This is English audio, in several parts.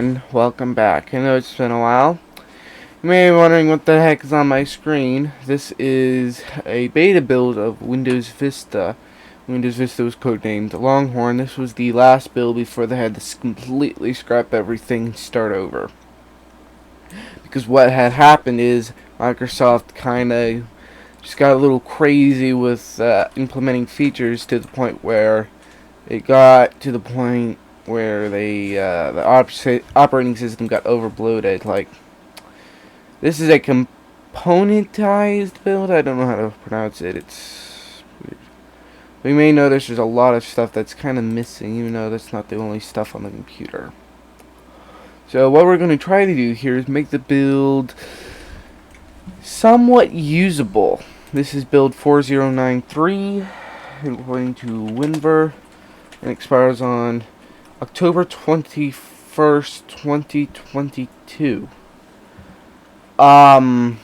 And welcome back. I know it's been a while. You may be wondering what the heck is on my screen. This is a beta build of Windows Vista. Windows Vista was codenamed Longhorn. This was the last build before they had to completely scrap everything and start over. Because what had happened is Microsoft kind of just got a little crazy with implementing features to the point where it got to the point where the operating system got overbloated. Like, this is a componentized build. I don't know how to pronounce it. It's weird. We may notice there's a lot of stuff that's kind of missing, even though that's not the only stuff on the computer. So what we're going to try to do here is make the build somewhat usable. This is build 4093, according to Winver, and expires on October 21st, 2022. I don't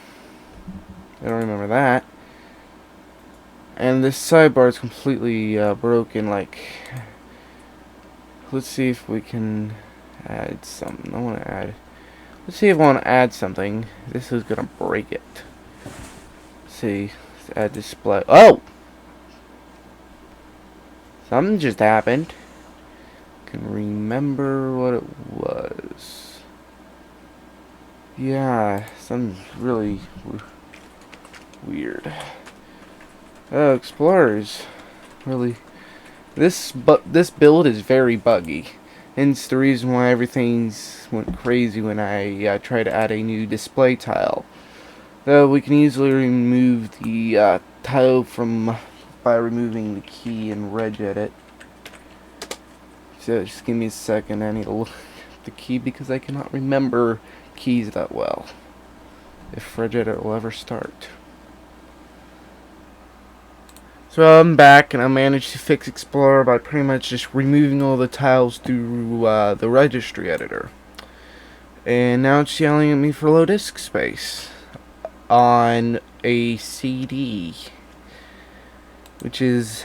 remember that. And this sidebar is completely broken. Like, let's see if we can add something. Let's see if I want to add something. This is gonna break it. Let's see. Let's add display. Oh! Something just happened. Can remember what it was. Yeah, something's really weird. Oh, Explorers. Really. This build is very buggy. Hence the reason why everything's went crazy when I tried to add a new display tile. Though we can easily remove the tile by removing the key in regedit. So just give me a second. I need to look at the key because I cannot remember keys that well. If regedit will ever start. So I'm back, and I managed to fix Explorer by pretty much just removing all the tiles through the registry editor. And now it's yelling at me for low disk space on a CD, which is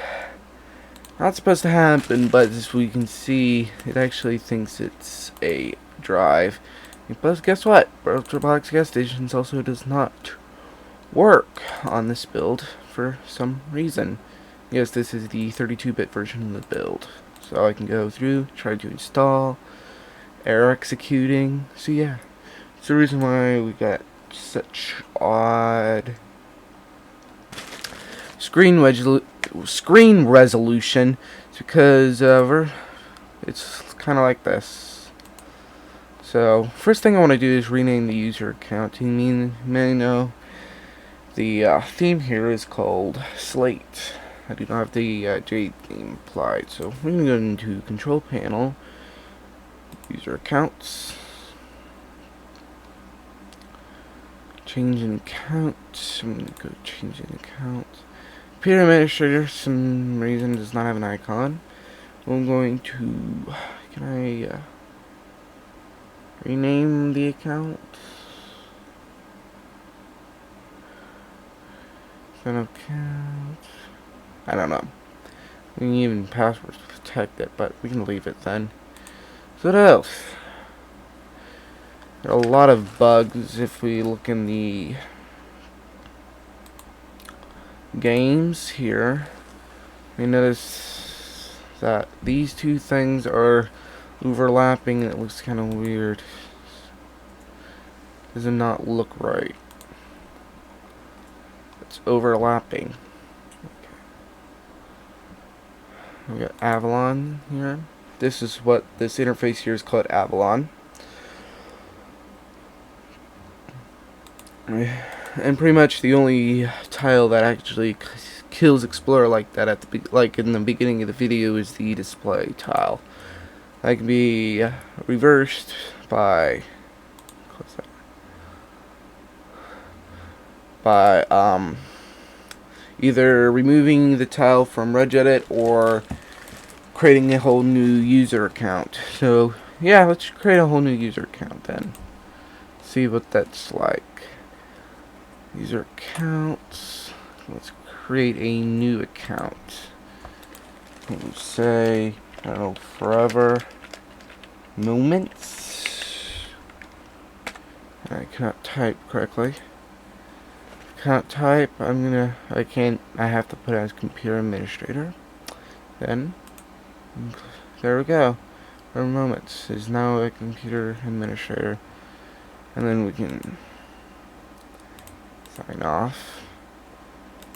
not supposed to happen, but as we can see, it actually thinks it's a drive. But guess what? Ultrabox gas stations also does not work on this build for some reason. Yes, this is the 32-bit version of the build. So I can go through, try to install, error executing. So yeah, it's the reason why we got such odd screen resolution. It's because it's kind of like this. So first thing I want to do is rename the user account. You may know the theme here is called Slate. I do not have the Jade theme applied, so we're going to go into Control Panel, User Accounts, Change an Account. I'm going to go Change an Account. Computer Administrator, some reason does not have an icon. I'm going to, can I rename the account? An account. I don't know. We can even passwords to protect it, but we can leave it then. So what else? There are a lot of bugs if we look in the games here. We notice that these two things are overlapping and it looks kind of weird. Does it not look right? It's overlapping. We got Avalon here. This is what this interface here is called, Avalon. And pretty much the only tile that actually kills Explorer like that like in the beginning of the video is the display tile. That can be reversed by either removing the tile from regedit or creating a whole new user account. So yeah, let's create a whole new user account then. See what that's like. User accounts. Let's create a new account. We'll say, I don't know, forever moments. I cannot type correctly. Can't type. I can't. I have to put it as computer administrator. Then, there we go. Our moments is now a computer administrator. And then we can sign off.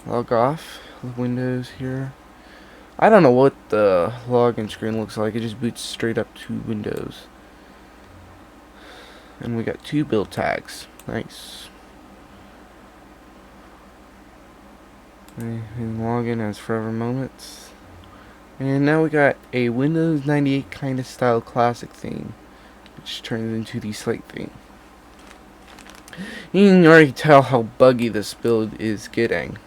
Log off. Windows here. I don't know what the login screen looks like. It just boots straight up to Windows. And we got 2 build tags. Nice. And login as forever moments. And now we got a Windows 98 kind of style classic theme, which turns into the slate theme. You can already tell how buggy this build is getting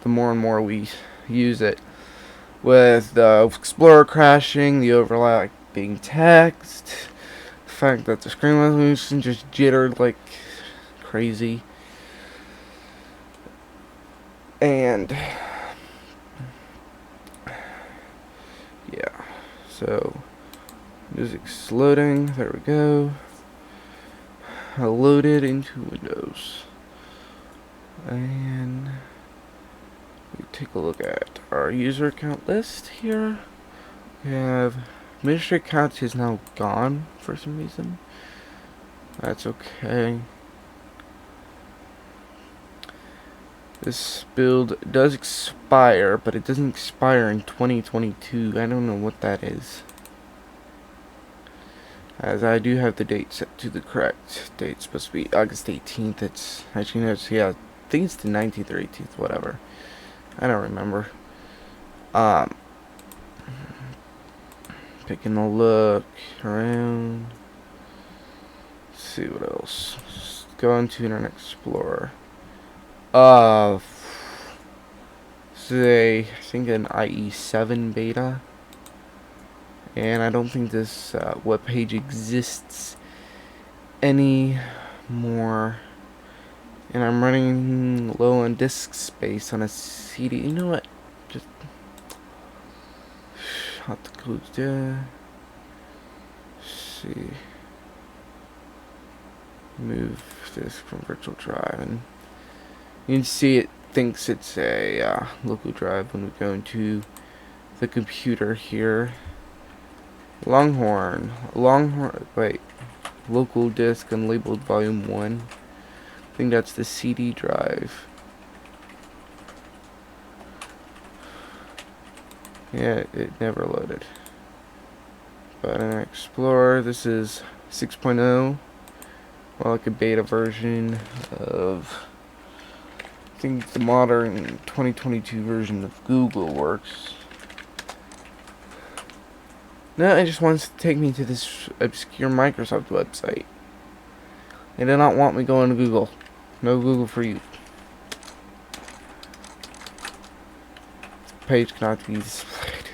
the more and more we use it, with the Explorer crashing, the overlapping text, the fact that the screen resolution just jittered like crazy, and yeah, so music's loading. There we go. I loaded into Windows, and we take a look at our user account list here. We have administrator account is now gone for some reason. That's okay. This build does expire, but it doesn't expire in 2022. I don't know what that is, as I do have the date set to the correct date. It's supposed to be August 18th. It's actually no, yeah, I think it's the 19th or 18th, whatever. I don't remember. Taking a look around. Let's see what else. Let's go into Internet Explorer. Say, I think an IE7 beta. And I don't think this web page exists anymore. And I'm running low on disk space on a CD. You know what? Just hot the codes there. See. Move this from virtual drive, and you can see it thinks it's a local drive when we go into the computer here. Longhorn, wait, local disk unlabeled volume 1. I think that's the CD drive. Yeah, it never loaded. But in Explorer, this is 6.0, well, like a beta version of, I think the modern 2022 version of Google works. Now it just wants to take me to this obscure Microsoft website. They do not want me going to Google. No Google for you. This page cannot be displayed.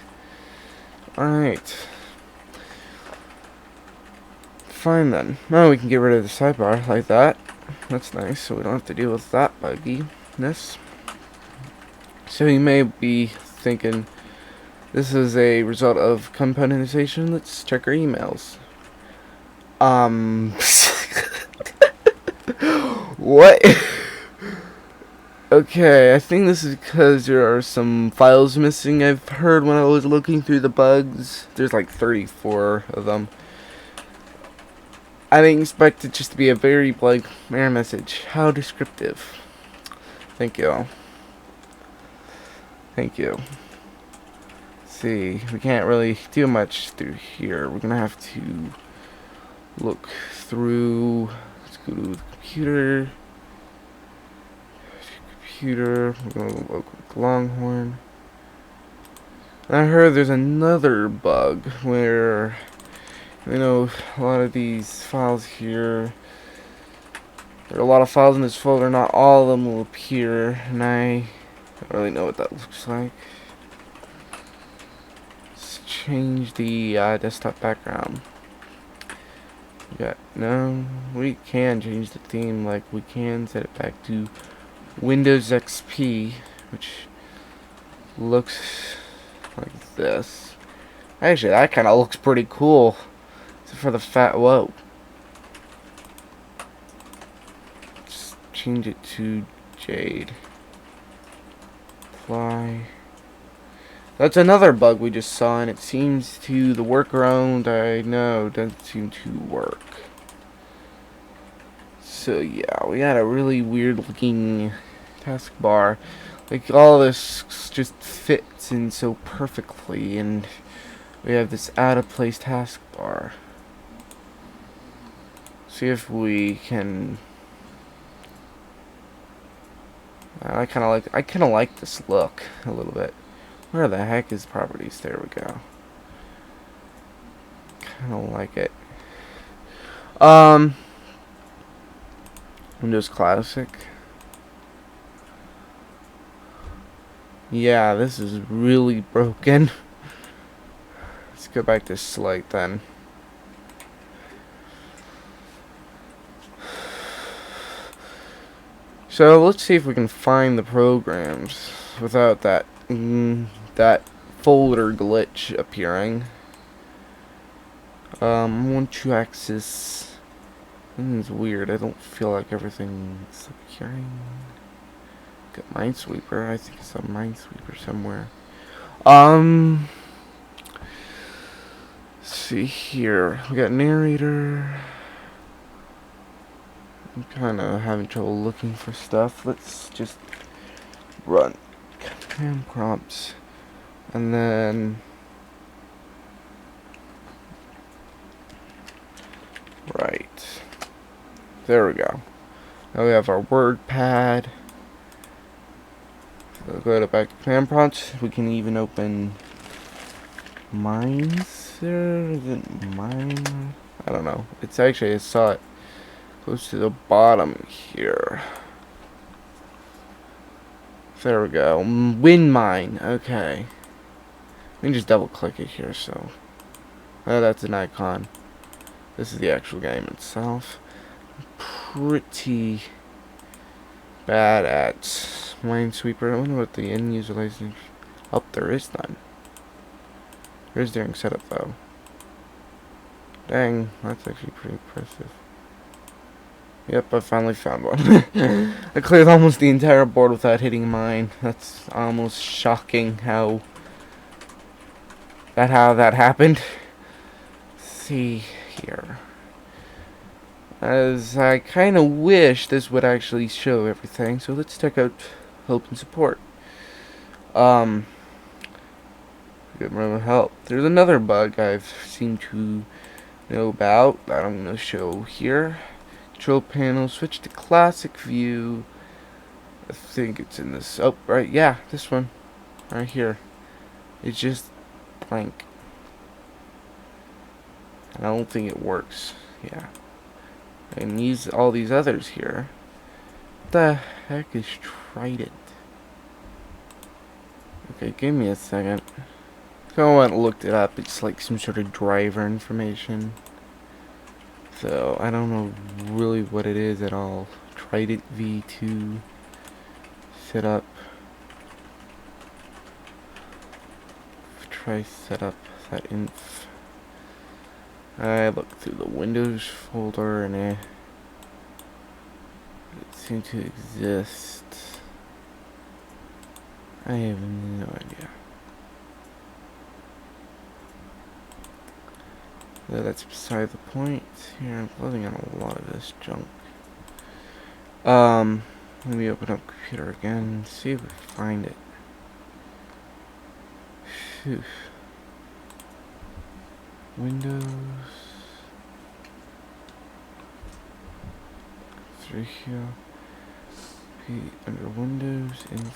Alright. Fine then. Now we can get rid of the sidebar like that. That's nice, so we don't have to deal with that bugginess. So you may be thinking, this is a result of componentization. Let's check our emails. What? Okay, I think this is because there are some files missing. I've heard when I was looking through the bugs. There's like 34 of them. I didn't expect it just to be a very blank error message. How descriptive. Thank you. Thank you. See, we can't really do much through here. We're gonna have to look through. Let's go to the computer. We're gonna look with Longhorn. And I heard there's another bug where, you know, a lot of these files here, there are a lot of files in this folder. Not all of them will appear, and I don't really know what that looks like. Change the desktop background. No, we can change the theme. Like, we can set it back to Windows XP, which looks like this. Actually, that kind of looks pretty cool. Except for the whoa. change it to Jade. Apply. That's another bug we just saw, and it seems to, the workaround I know doesn't seem to work. So yeah, we got a really weird looking taskbar. Like, all this just fits in so perfectly, and we have this out of place taskbar. See if we can. I kind of like this look a little bit. Where the heck is properties? There we go. Kind of like it. Windows Classic. Yeah, this is really broken. Let's go back to Slate then. So let's see if we can find the programs without that that folder glitch appearing. I want to access. This is weird. I don't feel like everything's appearing. Got Minesweeper. I think it's a Minesweeper somewhere. Let's see here. We got narrator. I'm kind of having trouble looking for stuff. Let's just run command prompts, and then right there we go. Now we have our word pad. So go to back to command prompts. We can even open mines. There is it mine? I don't know. It's actually, I saw it close to the bottom here. There we go. Win mine. Okay. We can just double click it here. So, oh, that's an icon. This is the actual game itself. Pretty bad at Minesweeper. I wonder what the end user license. Oh, there is none. There is during setup though. Dang, that's actually pretty impressive. Yep, I finally found one. I cleared almost the entire board without hitting mine. That's almost shocking how that happened. Let's see here. As I kind of wish this would actually show everything. So let's check out help and support. Get more help. There's another bug I've seemed to know about that I'm going to show here. Control panel, switch to classic view. I think it's in this. Oh, right, yeah, this one. Right here. It's just blank. And I don't think it works. Yeah. And use all these others here. What the heck is Trident? Okay, give me a second. So I went and looked it up. It's like some sort of driver information. So I don't know really what it is at all. Trident V2 setup. Try setup that inf. I looked through the Windows folder and it seemed to exist. I have no idea. So that's beside the point. Here, I'm loading on a lot of this junk. Let me open up computer again, see if we find it. Phew. Windows. Through here. Under Windows and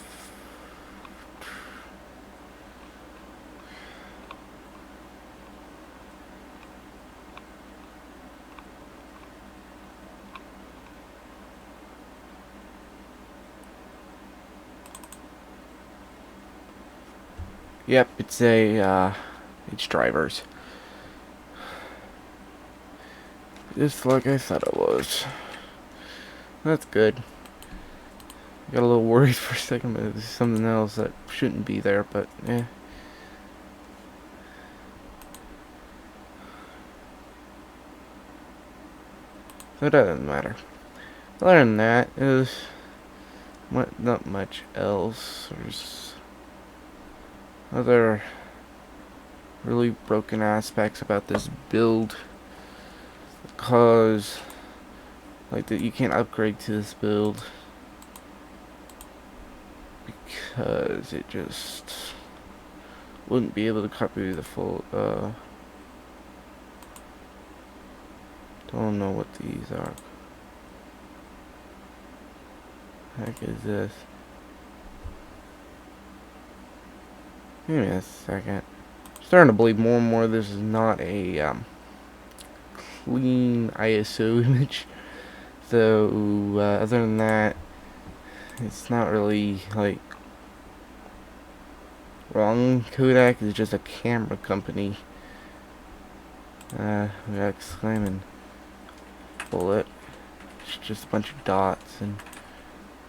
yep, it's it's drivers. Just like I thought it was. That's good. Got a little worried for a second, but there's something else that shouldn't be there, but eh. So that doesn't matter. Other than that, it was not much else. There's other really broken aspects about this build, because like that you can't upgrade to this build because it just wouldn't be able to copy the full don't know what these are. Heck is this? Give me a second. I'm starting to believe more and more this is not a clean ISO image. So other than that, it's not really like wrong. Kodak is just a camera company. We got exclaiming bullet. It's just a bunch of dots and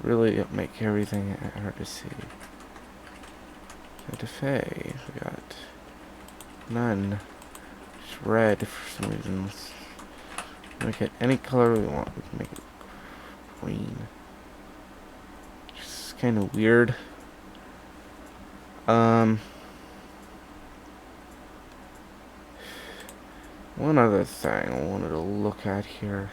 really make everything hard to see. Santa Fe, we got none. It's red for some reason. Let's make it any color we want. We can make it green. It's kind of weird. One other thing I wanted to look at here.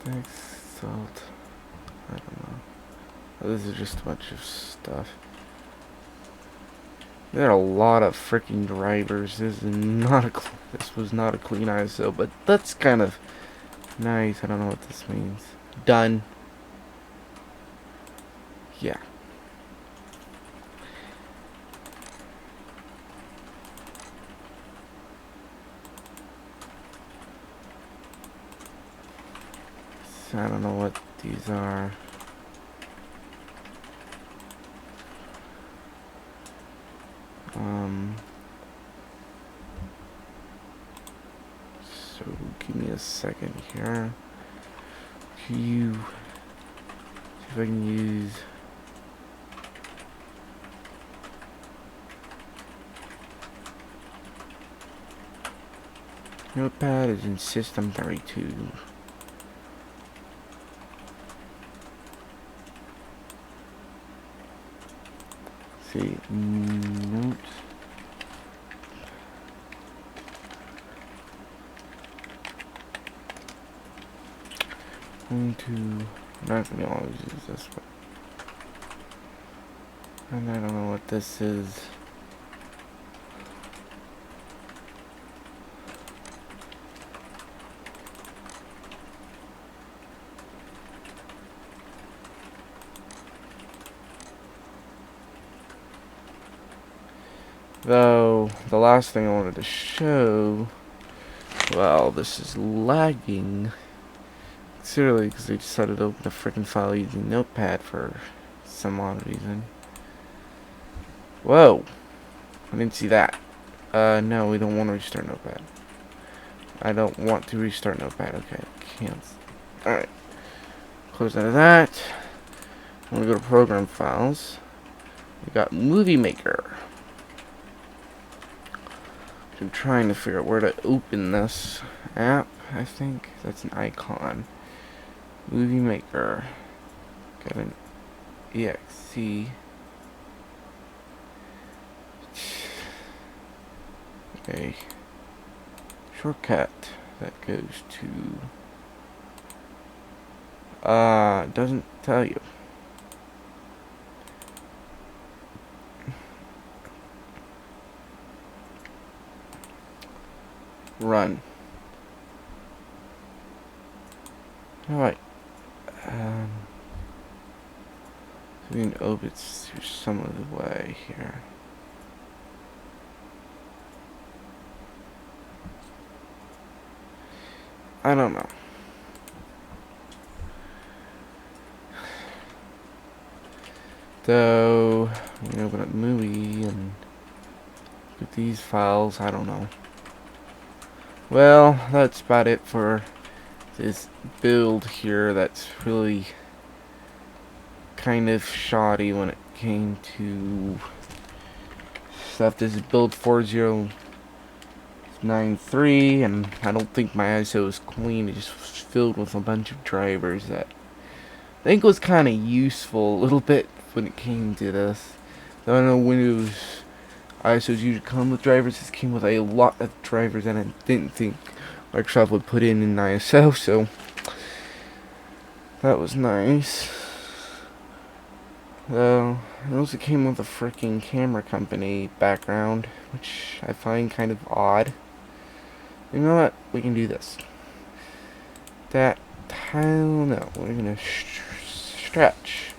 Thanks, salt. I don't know. This is just a bunch of stuff. There are a lot of freaking drivers. This was not a clean ISO, but that's kind of nice. I don't know what this means. Done. Yeah. So I don't know what these are. So give me a second here. See if I can use Notepad is in System 32. See, notes. Not gonna always use this one. And I don't know what this is. Though, the last thing I wanted to show, well, this is lagging. Seriously, because they decided to open the freaking file using Notepad for some odd reason. Whoa! I didn't see that. No, we don't want to restart Notepad. I don't want to restart Notepad. Okay, cancel. Alright. Close out of that. I'm gonna go to Program Files. We got Movie Maker. I'm trying to figure out where to open this app. I think that's an icon. Movie Maker. Got an exe. Okay. Shortcut that goes to. It doesn't tell you. Run. Alright. So we can open it through some of the way here. I don't know. So we can open up movie and get these files. I don't know. Well, that's about it for this build here. That's really kind of shoddy when it came to stuff. This is build 4093, and I don't think my ISO is clean. It just was filled with a bunch of drivers that I think was kind of useful a little bit when it came to this. I don't know, Windows ISOs usually come with drivers. This came with a lot of drivers, and I didn't think Microsoft would put in an ISO, so that was nice. Though, it also came with a freaking camera company background, which I find kind of odd. You know what? We can do this. That tile, no, we're gonna stretch.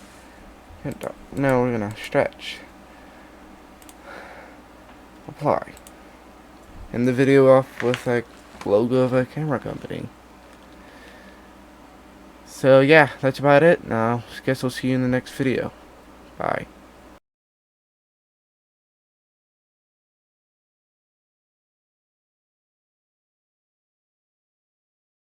No, we're gonna stretch. Apply. End the video off with a logo of a camera company. So yeah, that's about it. Now, I guess I'll see you in the next video. Bye.